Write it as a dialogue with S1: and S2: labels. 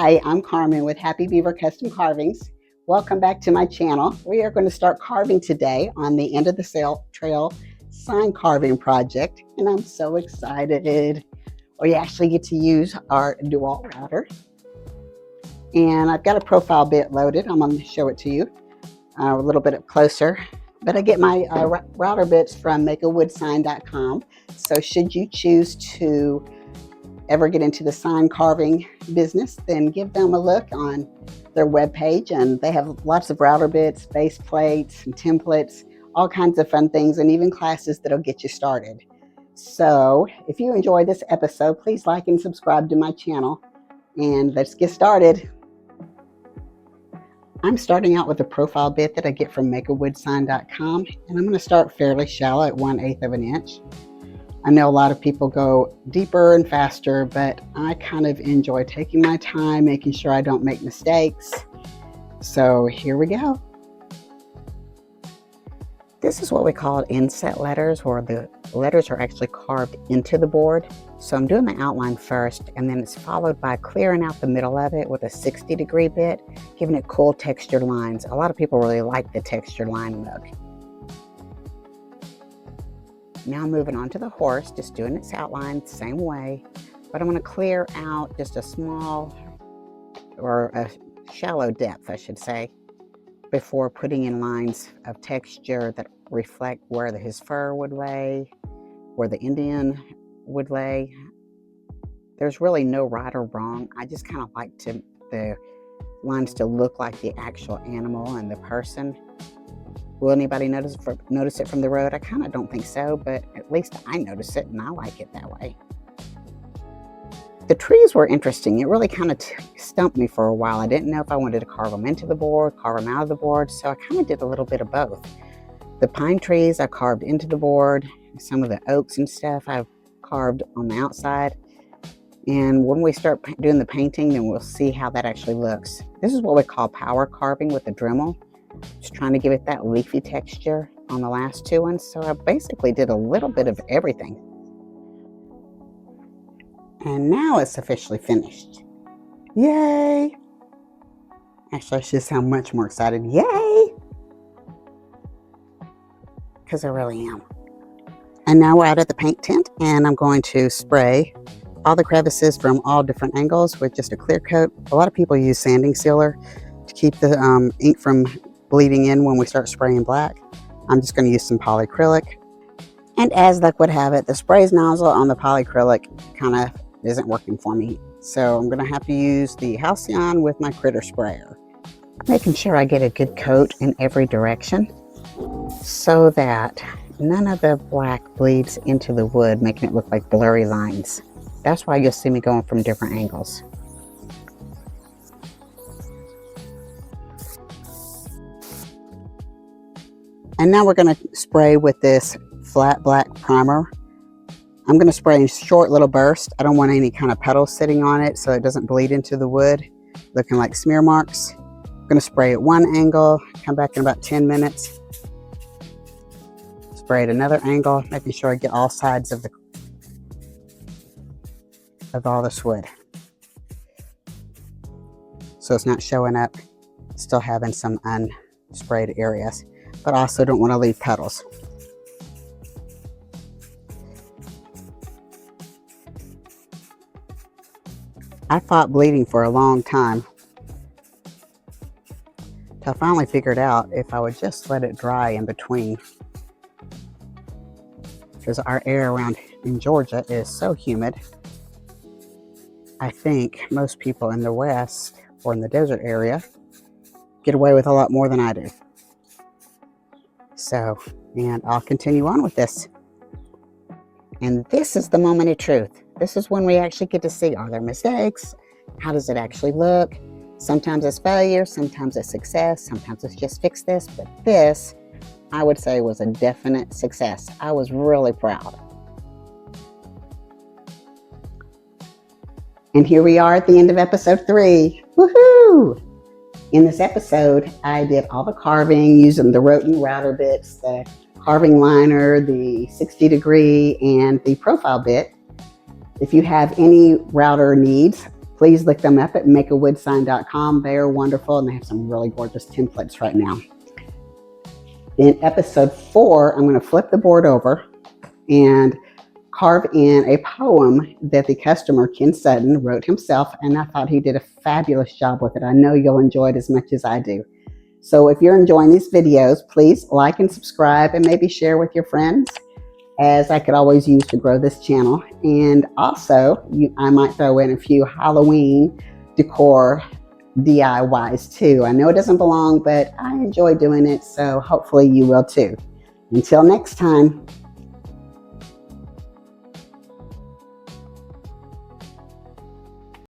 S1: Hi, I'm Carmen with Happy Beaver Custom Carvings. Welcome back to my channel. We are going to start carving today on the end of the sail trail sign carving project, and I'm so excited. We actually get to use our dual router, and I've got a profile bit loaded. I'm going to show it to you a little bit closer, but I get my router bits from makeawoodsign.com. So should you choose to ever get into the sign carving business, then give them a look on their webpage, and they have lots of router bits, base plates, and templates, all kinds of fun things, and even classes that'll get you started. So if you enjoy this episode, please like and subscribe to my channel, and let's get started. I'm starting out with a profile bit that I get from makeawoodsign.com, and I'm going to start fairly shallow at 1/8 of an inch. I know a lot of people go deeper and faster, but I kind of enjoy taking my time, making sure I don't make mistakes. So here we go. This is what we call inset letters, where the letters are actually carved into the board. So I'm doing the outline first, and then it's followed by clearing out the middle of it with a 60-degree bit, giving it cool textured lines. A lot of people really like the textured line look. Now moving on to the horse, just doing its outline the same way, but I'm going to clear out just a small, or a shallow depth, I should say, before putting in lines of texture that reflect where his fur would lay, where the Indian would lay. There's really no right or wrong. I just kind of like the lines to look like the actual animal and the person. Will anybody notice it from the road? I kind of don't think so, but at least I notice it, and I like it that way. The trees were interesting. It really kind of stumped me for a while. I didn't know if I wanted to carve them into the board, carve them out of the board, so I kind of did a little bit of both. The pine trees I carved into the board. Some of the oaks and stuff I've carved on the outside. And when we start doing the painting, then we'll see how that actually looks. This is what we call power carving with the Dremel. Just trying to give it that leafy texture on the last two ones. So I basically did a little bit of everything. And now it's officially finished. Yay! Actually, I should sound much more excited. Yay! Because I really am. And now we're out at the paint tent, and I'm going to spray all the crevices from all different angles with just a clear coat. A lot of people use sanding sealer to keep the ink from bleeding in when we start spraying black. I'm just going to use some polyacrylic. And as luck would have it, the sprays nozzle on the polyacrylic kind of isn't working for me. So I'm going to have to use the Halcyon with my critter sprayer. Making sure I get a good coat in every direction so that none of the black bleeds into the wood, making it look like blurry lines. That's why you'll see me going from different angles. And now we're going to spray with this flat black primer. I'm going to spray in short little bursts. I don't want any kind of petals sitting on it so it doesn't bleed into the wood, looking like smear marks. I'm going to spray at one angle, come back in about 10 minutes. Spray at another angle, making sure I get all sides of all this wood. So it's not showing up, still having some unsprayed areas, but also don't want to leave petals. I fought bleeding for a long time. I finally figured out if I would just let it dry in between, because our air around in Georgia is so humid. I think most people in the West or in the desert area get away with a lot more than I do. So, and I'll continue on with this. And this is the moment of truth. This is when we actually get to see, are there mistakes? How does it actually look? Sometimes it's failure, sometimes it's success, sometimes it's just fix this, but this, I would say, was a definite success. I was really proud. And here we are at the end of episode 3. Woohoo! In this episode, I did all the carving using the Roten router bits, the carving liner, the 60-degree, and the profile bit. If you have any router needs, please look them up at makeawoodsign.com. They are wonderful, and they have some really gorgeous templates right now. In episode 4, I'm going to flip the board over and carve in a poem that the customer, Ken Sutton, wrote himself, and I thought he did a fabulous job with it. I know you'll enjoy it as much as I do. So if you're enjoying these videos, please like and subscribe, and maybe share with your friends, as I could always use to grow this channel. And also, I might throw in a few Halloween decor DIYs too. I know it doesn't belong, but I enjoy doing it, so hopefully you will too. Until next time.